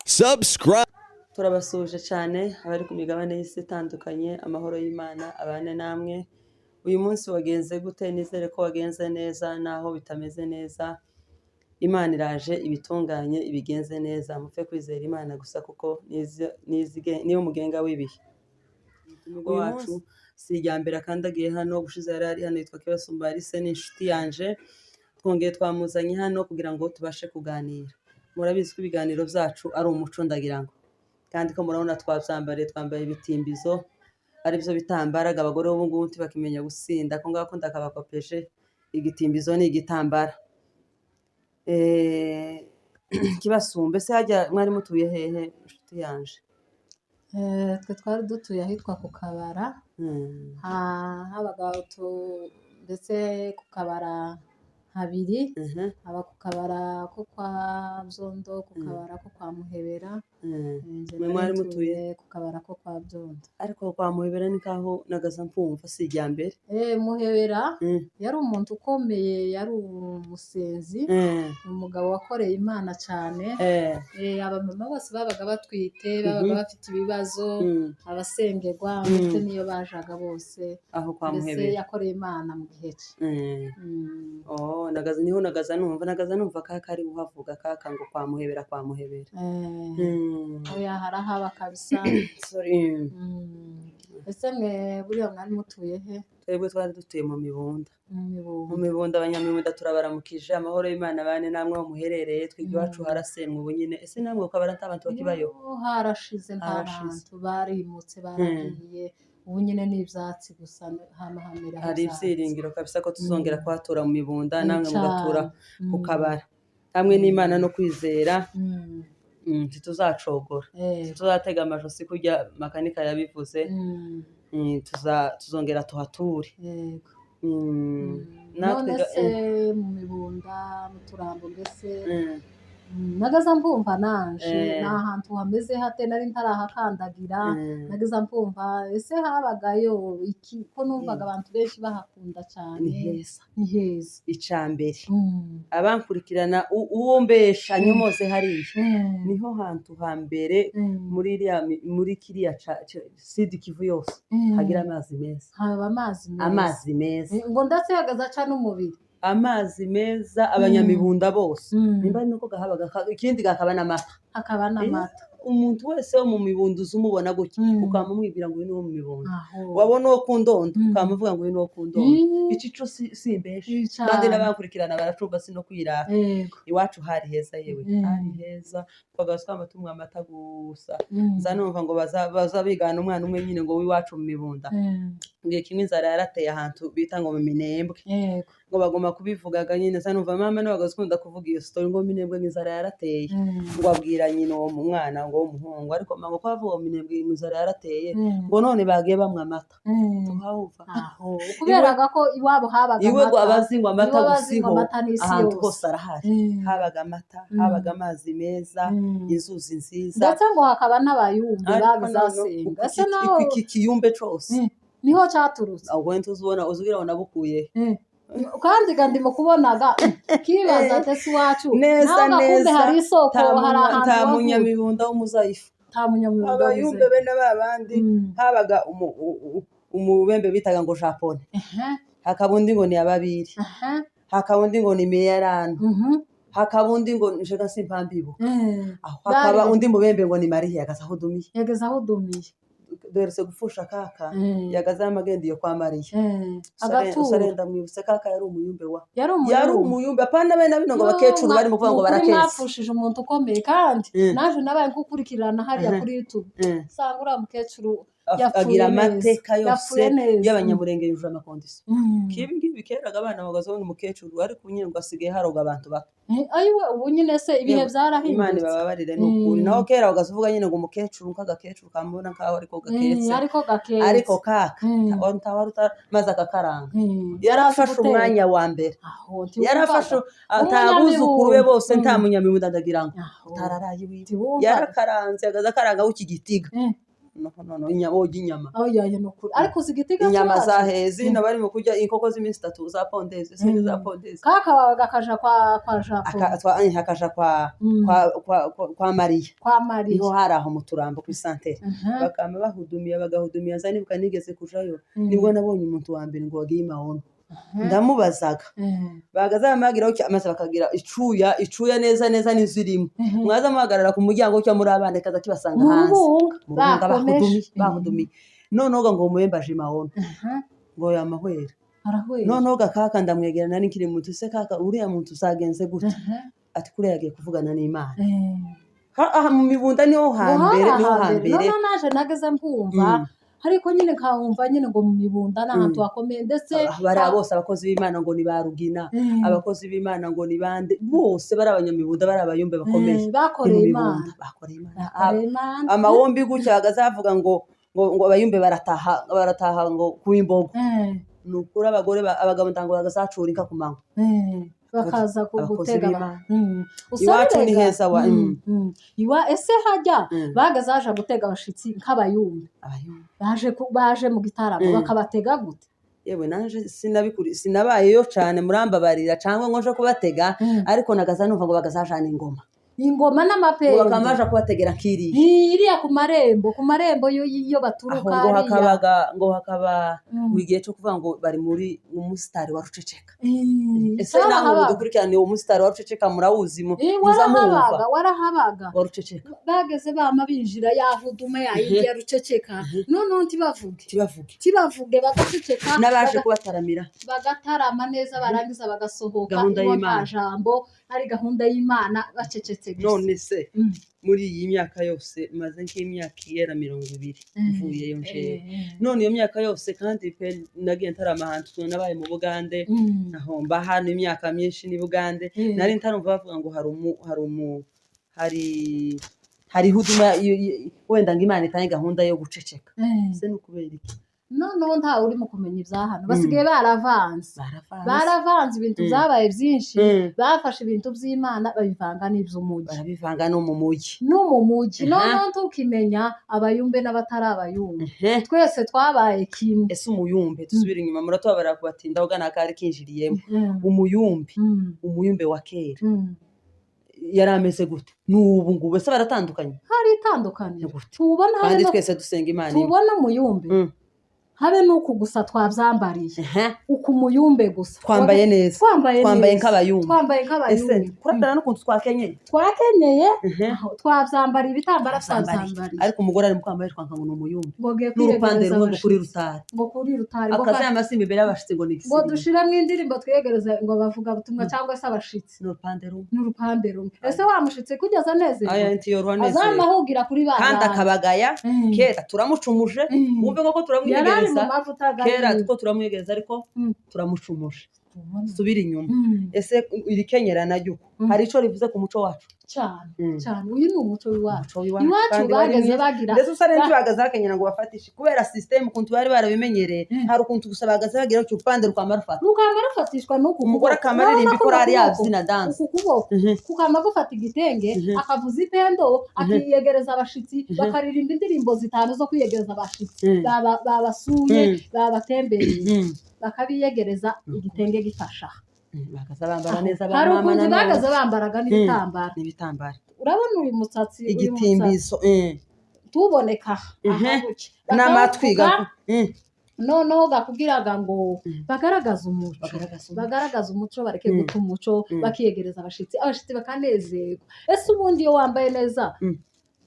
subscribe. Turabasuje cyane abari ku migabane y'isi itandukanye, amahoro y'Imana abane namwe. Uyu munsi wagenze gute? Nizere ko wagenze neza naho bitameze neza. Imana iraje ibitunganye ibigenze neza, mupfe kwizera Imana gusa kuko niyo mugenga w'ibihe. Uyu wacu si irya mbere akandagiye hano, gushize yari ari hano yitwa Kibasumba Alice, ni inshuti yanje. Twongeye twamuzanye hano kugira ngo tubashe kuganira. Murabizi ko ibiganiro byacu ari umuco ndagira ngo, kandi ko murabona twambaye ibitimbizo aribyo bitambaraga. Abagore b'ubu ngubu ntibakimenya gusinda, ko ngako ndakabakopeje. Igitimbizo ni igitambara. Kibasumba, ese hajya mwari mutuye hehe inshuti yanje? Twe twari dutuye ahitwa ku Kabara, habaga ndetse ku Kabara habiri, haba ku Kabara ko kwa Byondo, ku Kabara ko kwa Muhebera. Mwe mwari mutuye ku Kabara ko kwa Byondo, ariko kwa Muhebera ni kaho nagaza mpumva si irya mbere. Muhebera yari umuntu ukomeye, yari umusenzi, umugabo wakoreye Imana cyane. Abamama bose babaga batwite, babaga bafite ibibazo, abasengerwa ndetse niyo bajaga bose aho kwa mbese Muhebera yakoreye Imana mu gihe cye. niho nagaza numva kaka ari uhavuga kaka ngo kwa Muhebera. Oya harahaba kabisa. Sorry. Ese mwe buriya mwari mutuye he? Twebwe twari dutuye mu Mibunda. Mu Mu Mibunda, abanyamibunda turabaramukije, amahoro y'Imana bane namwe aho muherereye. Twebwe iwacu harasenwe ubu nyine. Ese namwe ukabara ntabantu bakibayo? harashize nta bantu barimutse baragiye, ubu nyine ni ibyatsi gusa hamera. Hari ibyiringiro kabisa ko tuzongera kuhatura mu Mibunda, namwe mugatura ku Kabara. Hamwe n'Imana no kwizera ntituzacogora, tuzatega amajosi kurya makanika yabivuze. Tuzongera tuhature. None se mu Mibunda mu Turambo, mbese nagaza mbumva nanje ni ahantu hameze hate? Nari ntarahakandagira, nagaza mbumva ese habagayo iki? Ko numvaga abantu benshi bahakunda cyane. Ni heza icambere. Abankurikirana uwo mbesha nyomoze hariya niho hantu hambere muri kiriya Sud Kivu yose hagira amazi meza. haba Amazi meza ngo ndetse yagaza ca n'umubiri. Amazi meza, abanyamibunda bose nimba nuko gahabaga ikindi gakaba n'amata. Hakaba n'amata. Umuntu wese wo mu Mibunda uzumubona gutya ukamumwibwira ngo uyu ni wo mu Mibunda. Wabona uwo ku Ndondo ukamuvuga ngo uyu ni wo ku Ndondo. Ico simbeshe, kandi n'abankurikirana baracumba sino kwirata. Iwacu hari heza, yewe hari heza. Twagasamba tumwe amata gusa. Nza numva ngo baza bigana umwana umwe nyine ngo w'iwacu mu Mibunda. Ngiye kimwe inzara yarateye ahantu bita ngo mu Minembwe. Ngo bagomba kubivugaga nyine. Nza numva mama nawe bagakunda kuvuga iyo story ngo Minembwe inzara yarateye. Ngo abwira nyine uwo mwana ngo w'umuhungu, ariko mango ko avuga Minembwe inzara yarateye ngo none bagiye bamwe amata. Tuhawuva kuberaga ko iwabo habaga iwe ngo amata. abazingwa amata gusiho n'isi ahantu yose. hose arahari. Habaga amata, habaga amazi meza, inzuzi nziza, Ndetse ngo hakaba n'abayumbe babizasenga. Ese naho iki kiyumbe cose niho cyaturutse. ahubwo uzugira nabukuye Kandi ndimo kubonaga kibaza ate si wacu neza neza hari isoko, hari ahantu nta munyamibunda w'umuzayifu. nta munyamwuga Abayumbe bene babandi habaga umubembe bitaga ngo Japone, hakaba undi ngo ni ababiri, hakaba undi ngo ni Meyarano, hakaba undi ngo nshaka simpambibo, hakaba undi mubembe ngo ni Mariya yagazahudumiye. Derese gufusha kaka yagaza amagende yo kwa Mariya. Sarenda mwibuse kaka yari umuyumbe yari umuyumbe. Apana bene bino ngo bakecuru bari mu kuvuga ngo barakeza. Mwafushije umuntu ukomeye, kandi naje nabaye nkukurikirana hariya kuri YouTube. Sanga uriya mukecuru agira amateka yose y'abanyamurenge yuje amakondisiyo. Kibi keraga abana bagazabona umukecuru ariko nyine ngo asigaye haroga abantu bato. Ayiwe ubu nyine se ibihe byarahindutse. Imana bababarire n'ukuri. Naho kera bagazuvuga nyine ngo umukecuru nk'agakecuru kamubona nkaho ariko gaketse. Ariko kaka ntawaruta maze akakaranga. Yarafashe umwanya wa mbere. Yarafashe atabuzukuru be bose nta munyamibunda ndagira ngo tararaye wiwe. Yarakaranze agaza karanga w'ikigitiga. no inyama oya nukuri ariko uzigitiga inyama zahezi n'abarimo kurya inkoko z'iminsi 3 za pondeze se za pondeze kaka gakaja kwa Japo akaja kwa Maria niho hari aho mu Turambo ku santere bakama bagahudumiya zanibuka nigeze kujayo nibwo nabonye umuntu wa mbere ngo wagiye mahono ndamubazaga bagaza bamagiraho amaze bakagira icuya neza n'izirimo mwaza muhagarara ku muryango cyo muri abana kaza kibasanga hanze bahudumiye noneho ngo muyembaje mahono ngo yamahwera noneho gakaka ndamwegera nari nkiri mutu se kaka uriya muntu uzagenze gute ati kure yagiye kuvugana n'Imana aha mu mibunda niho hambere none naje nageze mpumva ariko nyine nkamva nyine ngo mu mibunda n'ahantu hakomeye ndetse bari bose abakozi b'Imana ngo ni barugina abakozi b'Imana ngo ni bande bose bari abanyamibunda bari abayumbe bakomeye bakoreye Imana amawombi gutya bagazavuga ngo abayumbe barataha ngo kuimbogo nukura abagabo ndango bagazacura inka kumanywa bakaza gutega iwacu ni heza wa ese hajya bagazaje gutega abashitsi nk'abayumbe baje mu gitaramo bakabatega gute yewe nanje sinabayeyo cyane murambabarira cyangwa ngo nje kubatega ariko nagaza numva ngo bagazajana ingoma n'amapembe bakamaje kubategera iriya ku marembo yo baturuka ngo hakaba mu gihe cyo kuvuga ngo bari muri umusitari wa Ruceceka ese naho dukurikirane uwo musitari wa Ruceceka murawuzi warahabaga wa Ruceceka bageze bama binjira yahuduma ya Ruceceka none tibavuge bagaceceka nabaje kubataramira bagatarama neza barangiza bagasohoka gahunda jambo ari gahunda y'Imana bacecetse none se muri iyi myaka yose maze nk'imyaka yera 200 mvuye yo nje none iyo myaka yose kandi pe nagiye ntarama hantu nabaye mu Bugande nahomba hano imyaka myinshi ni Bugande nari ntarumva bavuga ngo hari huduma wenda ngo Imana itanye gahunda yo guceceka se nukubera iki no nta uri mu kumenya ibyahano basigaye baravanze ibintu byabaye byinshi bafashe ibintu by'Imana babivanga n'iby'umujyi barabivanga no mu mujyi none tukimenya abayumbe n'abatari abayumbe twese twabaye kimwe ese umuyumbe dusubira inyuma muratobara kubatinda ugana kari kinjiriyemo umuyumbe wa kera yari ameze gute n'ubu ngubu ese baratandukanye hari itandukanye tubona kandi twese dusenga Imana tubona umuyumbe habe nuko gusa twabyambariye uko umuyumbe gusa twambaye neza twambaye nk'abayumbe ese kuratana no kuntu twakenyeye twabyambariye ibitambara twabyambariye ariko umugore ari mukwambaye twanka ngo umuyumbe n'urupande rumwe ngo kuri rutari akaza amasimbi imbere y'abashitsi ngo niki ngo dushiramo indirimbo twiyegereza ngo bavuga butumwa cyangwa se abashitsi n'urupande rumwe ese wamushitse kugeza neze azamahugira kuri bana kandi akabagaya kera turamucumuje wumve ko turamwiyegereza kera tuko turamwiyegereza ariko turamucumuje subira inyuma ese irikenyera naryo hari ico rivuze ku muco wacu cyane uyu ni umuco w'iwacu bageze bagira ndetse usarenze bagaza bakenyera ngo bafatishe kubera system kuntu bari barabimenyereye hari ukuntu gusa bagaza bagira cyo upande rukamarfatishwa no umugore akamaririmba ikorari yabyina dance kukama gufata igitenge akavuza ipendo akiyegereza abashitsi bakaririmba indirimbo zitanu zo kwiyegereza abashitsi babasuye babatembereye bakabiyegereza igitenge gifasha bagaza bambara neza bamama na bagaza bambaraga n'ibitambara urabona uyu mutsatsi igitimbizo tuboneka n'amatwi noneho gakubwiraga ngo bagaragaza umuco bareke guta umuco bakiyegereza abashitsi bakanezerwa ese ubundi iyo wambaye neza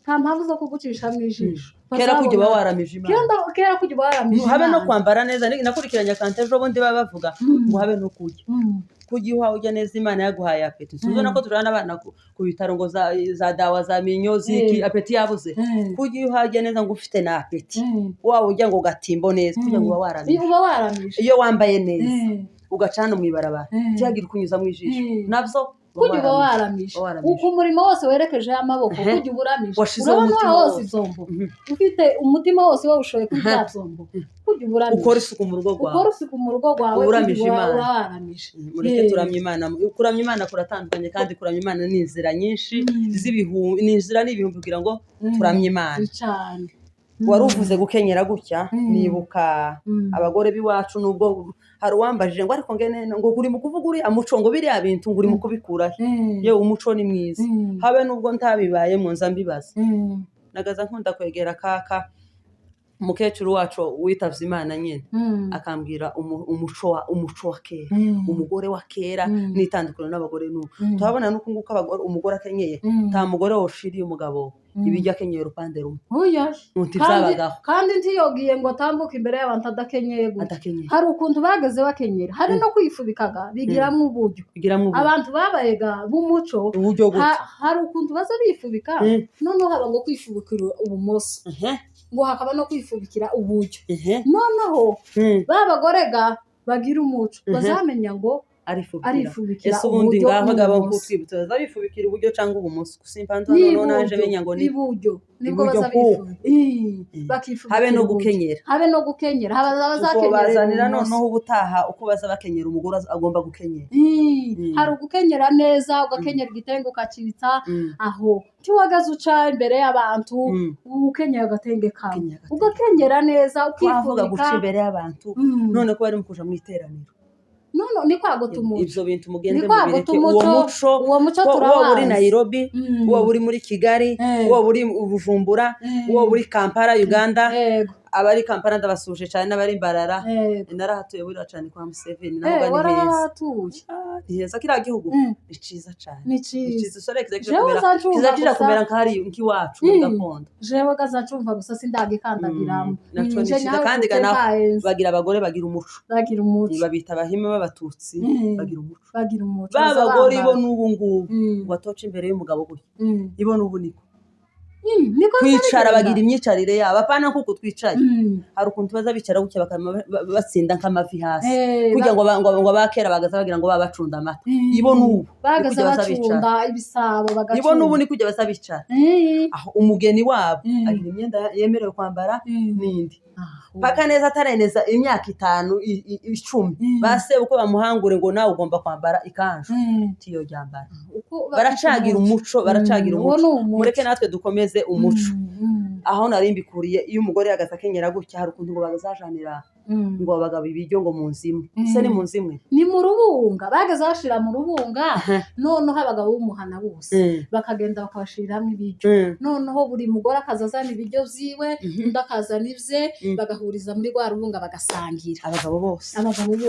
nta mpamvu zo kugucisha mu ijisho kera kujya bawaramije Imana kera kujya bawaramije habe no kwambara neza nakurikiranye kante ejo bundi bavuga ngo habe no kujya uhawe ujya neza Imana yaguhaye apeti suzo nako turana abana ku bitaro ngo za dawa za minyozi apeti yabuze kujya uhawe neza ngo ufite na apeti wawe ujya ngo gatimbo neza kujya ngo waramije iyo wambaye neza ugacana mu ibarabara cyagira kunyuza mu ijisho navyo kujya uba waramije uko umurimo wose werekeje amaboko kujya uburamije urabona wose izombo ufite umutima wose wawushoye kuri bya zombo kujya uburamije ukora isuku mu rugo rwawe uramije Imana mureke turamya Imana kuramya Imana kuratandukanye kandi kuramya Imana ni inzira nyinshi ni inzira n'ibihumbi kugira ngo turamye Imana cyane wari uvuze gukenyera gutya nibuka abagore biwacu nubwo hari uwambajije ngo ariko ngene ngo uri mu kuvuga uri amuco ngo biriya bintu ngo uri mu kubikura yewe umuco ni mwiza habe nubwo ntabibaye mu nza mbibaza nagaza nkunda kwegera kaka umukecuru wacu witavye Imana nyene akambwira umuco wa kera umugore wa kera nitandukiro n'abagore n'ubu turabona nuko nguko abagore umugore akenyeye nta mugore woshiriye umugabo ibijya akenyeye urupande rumwe kandi ntiyogiye ngo atambuke imbere y'abantu adakenyeye gutya hari ukuntu bageze bakenyera hari no kwifubikaga bigiramwo uburyo abantu babayega b'umuco hari ukuntu baza bifubika noneho haba ngo kwifubikira ubumoso ngo hakaba no kwifubikira uburyo noneho babagorega bagira umuco bazamenya ngo arifubikira ubundi ngaho gabo kutwibutsa zabifubikira uburyo cyangwa ubumoso gusimpanza none naje menya ngo ni iburyo nibwo bakifubikira habe no gukenyera bazazanira noneho ubutaha uko baza bakenyera umugore agomba gukenyera hari ugukenyera neza ugakenyera igitenge ukacitsa aho kiwagaza uca imbere y'abantu ukenyera agatenge kawe ugakenyera neza ukifubika guca imbere y'abantu none ko bari mu kuja mu iteraniro no ni kwagota umuco ivyo bintu mugende mubireke uwo muco uwo uri Nairobi uwo uri muri Kigali uwo uri Bujumbura uwo uri Kampala Uganda abari Kampala ndabasuje cyane n'abari Mbarara narahatuye buri cyane kwa Museveni naho gani heza kira gihugu ni ciza cyane ni ciza sore kizakira kumera nkari nkiwacu gakondo jewe gazacumva gusa sindagikandagiramo naco ni kandi gana bagira abagore bagira umuco babita abahime b'abatutsi bagira umuco babagore ibo n'ubu ngubu watoca imbere y'umugabo gutya ibo n'ubu niko kwicara bagira imyicarire yabo apana kuko twicaye hari ukuntu baza bicara gutya batsinda nk'amavi hasi kugira ngo abakera bagaza bagira ngo babacunda amata ibo n'ubu bagaza bacunda ibisabo bagacunda ibo n'ubu ni kujya basa bicara aho umugeni wabo agira imyenda yemerewe kwambara n'indi paka neza atareneza imyaka 5 10 base uko bamuhangure ngo nawe ugomba kwambara ikanju tiyo ryambara baracagira umuco mureke natwe dukomeze umuco aho narimbikuriye iyo umugore agasakenyera gutya hari ukuntu ngo bagazajanira ngo abagabo ibiryo ngo mu nzimwe se ni mu nzimwe ni mu rubunga bageze bashira mu rubunga noneho abagabo b'umuhana bose bakagenda bakabashiriramo ibiryo noneho buri mugore akazazana ibiryo vyiwe ndakazana ivye bagahuriza muri rwa rubunga bagasangira abagabo bose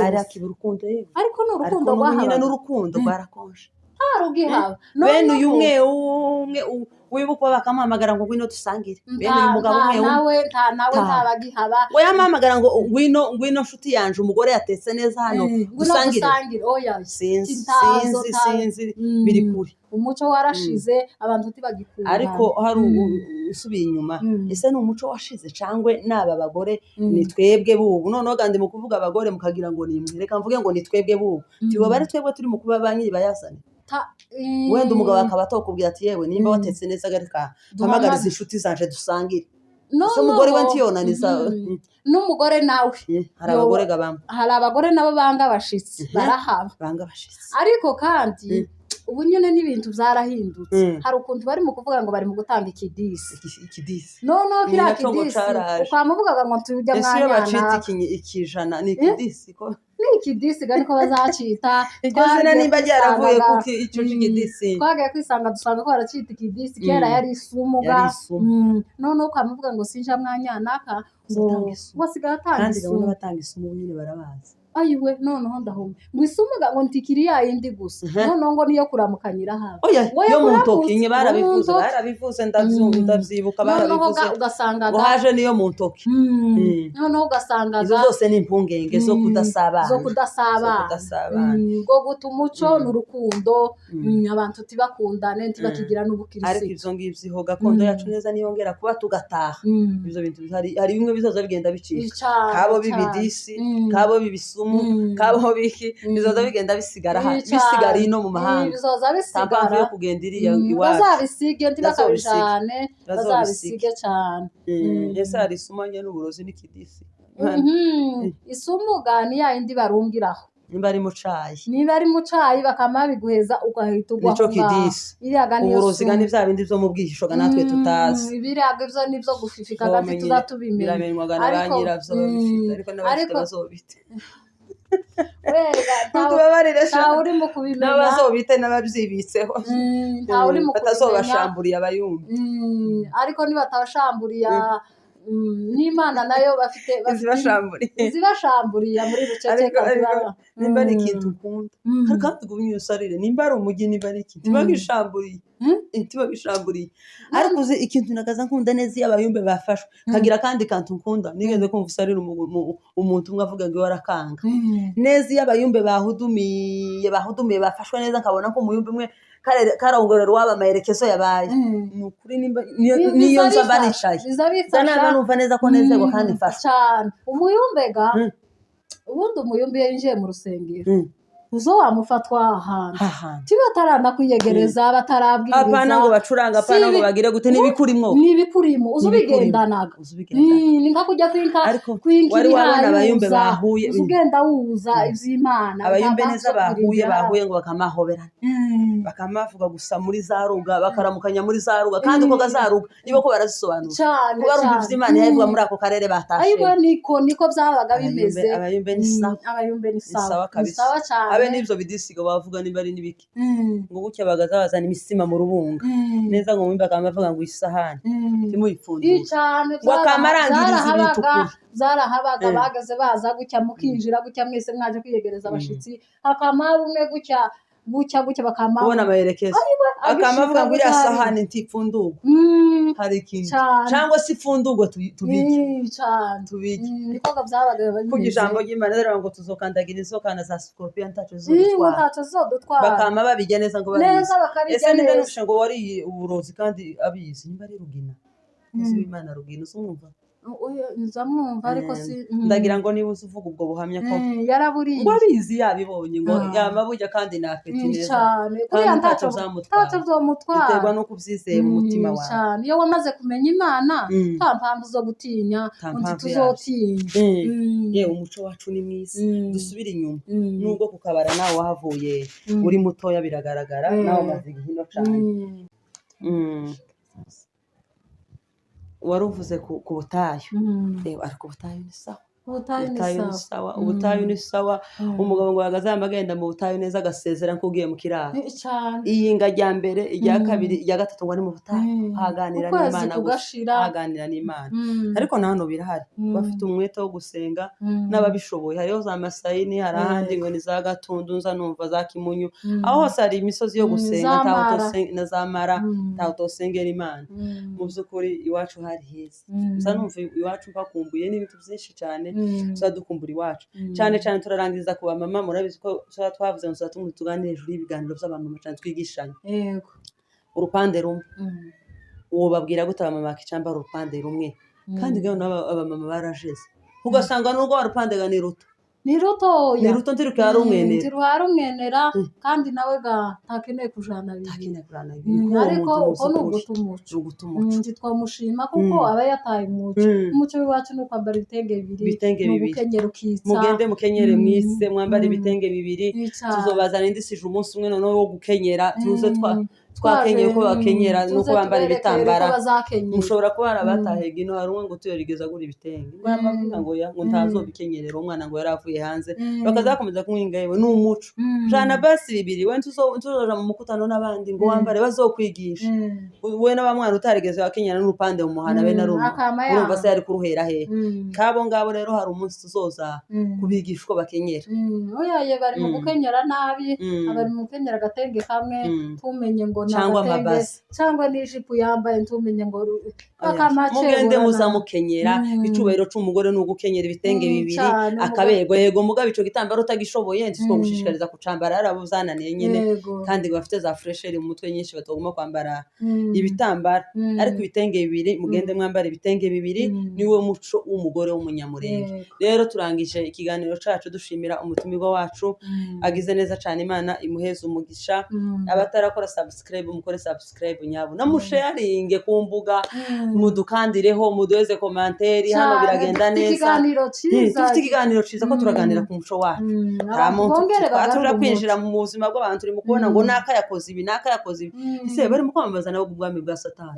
ari akiba urukundo yewe ariko n'urukundo rwahaba n'urukundo rwarakonje harugihaba bene uyu umwe wibuka bakamuhamagara ngo ngwino dusangire bene uyu mugabo umwe nawe ntabagihaba we yamuhamagara ngo ngwino nshuti yanje umugore yatetse neza hano dusangire oya sinzi biri kuri umuco warashize abantu tibagikunda ariko hari usubiye inyuma ese ni umuco washize cangwe naba bagore ni twebwe bubu noneho gandi mu kuvuga abagore mukagira ngo ni imwe reka mvuge ngo ni twebwe bubu tibo bari twebwe turi mu kuba banyi bayasane wenda umugabo akaba atokubwira ati yewe nimba watetse neza garika mpamagariza inshuti zanje dusangire so umugore we ntiyonaniza n'umugore nawe hari abagore gabamba hari abagore nabo banga bashitsi barahaba ariko kandi ubu nyene n'ibintu byarahindutse hari ukuntu bari mu kuvuga ngo bari mu gutanga ikidisi no kira kidisi ukamuvuga ngo tujya mwanya ese bacita ikijana ni ikidisi ko n'ikidisi gani ko bazacita twazina nimba ryaravuye kuko ico kidisi twagaye kwisanga dusanga ko baracita ikidisi kera yari isumuga none ukamuvuga ngo sinja mwanya naka ngo wasigaye atanga isumu nyine barabazi ayiwe noneho ndahomba ngo isumuga ngo ntikiri yindi gusa noneho ngo niyo kuramukanyira haba yo mu ntoki nye barabivuze ndavyibuka barabivuze ugasanga ngo haje niyo mu ntoki noneho ugasanga izo zose ni impungenge zo kudasabana ngo guta umuco n'urukundo abantu tibakundane tibakigira n'ubukirisi ariko ivyo ngivyo gakondo yacu neza niyongera kuba tugataha ivyo bintu hari bimwe bizoza bigenda bicika kabo bibidisi kabo bibisu kabo biki bizoza bigenda bisigara ino mu mahanga bizoza bisigara yo kugenda iriya iwacu bazabisige ntibakabijane bazabisige cyane ese hari isumanye n'uburozi n'ikidisi isumuga ni ya yindi barungiraho nimba ari mu cayi niba ari mu cayi bakama biguheza ugahita ugwa nico kidisi iriyaga niyo uburozi kandi vya bindi vyo mu bwihisho natwe tutazi ibiriyaga ivyo nivyo gufifika gati tuzatubimenya biramenywaga na ba nyiravyo babifite ariko n'abafite bazobite ntawe uri mu kubimenya n'abazobite n'abavyibitseho ntawe uri mu kubimenya batazobashamburiye abayumva ariko nibatabashamburiye n'Imana nayo bafite zibashamburiye muri ruceceka nimba ari ikintu ukunda kandi gumye usarire nimba ari umugi nimba ari ikintu tibagishamburiye ariko uzi ikintu nagaza nkunda neza iyo abayumbe bafashwe kagira kandi kantu nkunda nigeze kumva usarire umuntu umwe avuga ngo warakanga neza iyo abayumbe bahudumiye bafashwe neza nkabona ko umuyumbe umwe karongorera waba amaherekezo yabaye nukuri niyo nza banicaye zanaba numva neza ko nezerwa kandi mfasha cyane umuyumbega ubundi umuyumbe yinjiye mu rusengero uzo wamufatwa ahantu tiba taranakwiyegereza batarabwiriza apana ngo bacuranga apana ngo bagire gute nibikurimo uzubigendanaga ni nka kujya kwinka wari wabona abayumbe bahuye uzugenda wuza ivy'Imana abayumbe neza bahuye ngo bakamahoberana bakamavuga gusa muri za ruga bakaramukanya muri za ruga kandi uko gazaruga nibo ko barazisobanura cyane barumva ivy'Imana yavuga muri ako karere batashe ayibo niko byabaga bimeze abayumbe ni sawa cyane n'ivyo bidisigo bavuga niba ari nibiki ngo bucya bagaza bazana imisima mu rubunga neza ngo mwimba kamavuga ngo isahani timuyipfundire cyane wakamarangiriza ibitukura zarahabaga bagaze baza gucya mukinjira gucya mwese mwaje kwiyegereza abashitsi hakama bumwe gucya bakama ubona amaherekezo akamavuga ngo iriya sahani ntipfundurwa hari ikintu cyangwa se ifundurwa tubige niko byabaga kugira ijambo ry'Imana rero ngo tuzokandagira isokana za scorpion ntaco zodutwara bakama babige neza ngo ese niba nufishe ngo wari uburozi kandi abizi nimba ari rugina Imana rugina usumva nzamwumva ariko si ndagira ngo niba uvuga ubwo buhamya ko yaraburiye ngo abizi yabibonye ngo yamaburya kandi napeti neza cyane kuriya ntaco vyomutwara biterwa no kuvyizeye mu mutima wawe cyane iyo wamaze kumenya Imana nta mpamvu zo gutinya undi tuzotinya yewe umuco wacu ni mwiza dusubire inyuma nubwo kukabara nawe wahavuye uri mutoya biragaragara nawe umaze igihino cyane waruvuze ku butayu ariko ubutayu ni sawa ubutayu ni sawa umugabo ngo yagazamba agenda mu butayu neza agasezera nk'ugiye mu kiraro iyinga rya mbere irya kabiri irya gatatu ngo ari mu butayu haganira n'Imana haganira n'Imana ariko na hano birahari bafite umwete wo gusenga n'ababishoboye hariho za Masayini hari ahandi ngo ni za Gatundu nza numva za Kimunyu aho hose hari imisozi yo gusenga na za Mara ntaho tosengera Imana mu by'ukuri iwacu hari heza nza numva iwacu mpakumbuye n'ibintu byinshi cyane dukumbura iwacu cyane cyane turarangiriza ku bamama murabizi ko twavuze ngo tuzatumwe tuganire hejuru y'ibiganiro by'abamama cyane twigishanya urupande rumwe uwo babwira gute abamama bakicamba urupande rumwe kandi rero abamama barajeze ugasanga n'urwo warupande ga ni ruto ntiruka rumwenera kandi nawe ga ntakeneye kujana bibiri ariko uko n'ugutumuco twamushima kuko aba yataye umuco w'iwacu ni ukwambara ibitenge bibiri n'ugukenyera ukitsa mugende mukenyere mwise mwambara ibitenge bibiri tuzobazana indisije umunsi umwe noneho wo gukenyera tuze twakenyeye uko bakenyera nuko bambara ibitambara mushobora kuba hari abatahega ino hari umwe ngo tuyarigeza agura ibitenge ngo ntazobikenyerera umwana ngo yaravuye hanze bakazakomeza kumwinga yewe n'umuco jana basi bibiri we tuzoja mu mukutano n'abandi ngo wambare bazokwigisha we n'abamwana utarigeze bakenyera n'urupande mu muhana be na rumwe urumva se yari kuruhera he kabo ngabo rero hari umunsi tuzoza kubigisha uko bakenyera oyaye bari mu gukenyera nabi abari mu gukenyera agatenge kamwe tumenye ngo cyangwa amabasi cyangwa n'ijipo yambaye ntumenye ngo mugende muzamukenyera icubahiro c'umugore n'ugukenyera ibitenge bibiri akabego yego mugabo ico gitambaro utagishoboye ndiko gushishikariza kucambara arabo zananiye nyene kandi bafite za fresheri mu mutwe nyinshi batoguma kwambara ibitambara ariko ibitenge bibiri mugende mwambara ibitenge bibiri niwe muco w'umugore w'umunyamurenge rero turangije ikiganiro cacu dushimira umutumirwa wacu agize neza cyane Imana imuheza umugisha abatarakora subscribe mukore subscribe nyabo na musharinge ku mbuga mudukandireho muduheze commentaire hano biragenda neza dufite ikiganiro ciza ko turaganira ku muco wacu nta muntu twatuja kwinjira mu buzima bw'abantu turi mu kubona ngo naka yakoze ibi naka yakoze ibi ise bari mu kwamamaza nabo ubwami bwa satani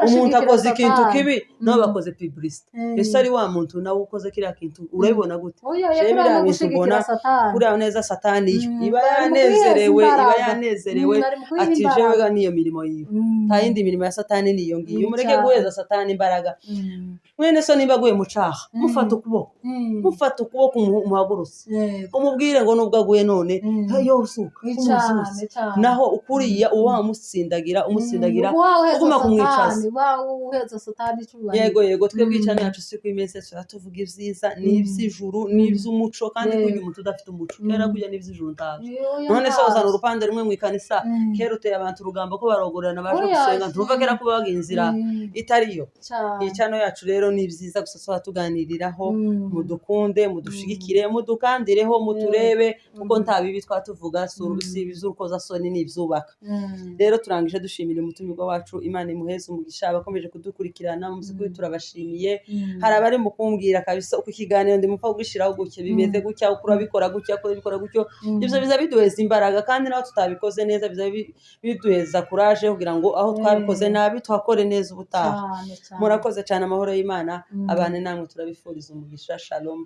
umuntu akoze ikintu kibi nabo bakoze publicity ese ari wa muntu nawe ukoze kiriya kintu urabibona gute je birabisha ubona kuriya neza satani iba yanezerewe ati jewe niyo mirimo yiwe nta yindi mirimo ya satani niyo ngiyo mureke guheza satani imbaraga mwene so nimba guye mu caha mufata ukuboko umuhagurutse umubwire ngo nubwo aguye none yo usuka naho ukuriya uwa musindagira uguma kumwicaza yego twebwe icana yacu si kwimese tuvuga ivyiza n'ivy'ijuru n'ivy'umuco kandi kugira umuntu udafite umuco kera kujya n'ivy'ijuru ntazi none se uzana urupande rumwe mwikanisa kera uteye abantu urugamba ko barogorana baje gusenga ntuva kera kuba baginzira itariyo icano yacu rero ni vyiza gusa so tuganiriraho mudukunde mudushigikire mudukandireho muturebe kuko nta bibi twatuvuga si ibizukoza soni n'ivyubaka rero turangije dushimira umutumirwa wacu Imana imuheze umugisha abakomeje kudukurikirana mu muziki turabashimiye hari abari mu kumbwira kabisa uko ikiganiro ndi mupfa gushiraho guke bimeze gutya ukura bikora gutya gutyo ivyo biza biduheza imbaraga kandi naho tutabikoze neza biza biduheza courage kugira ngo aho twabikoze nabi twakore neza ubutaha murakoze cyane amahoro y'Imana abane namwe turabifuriza umugisha shalom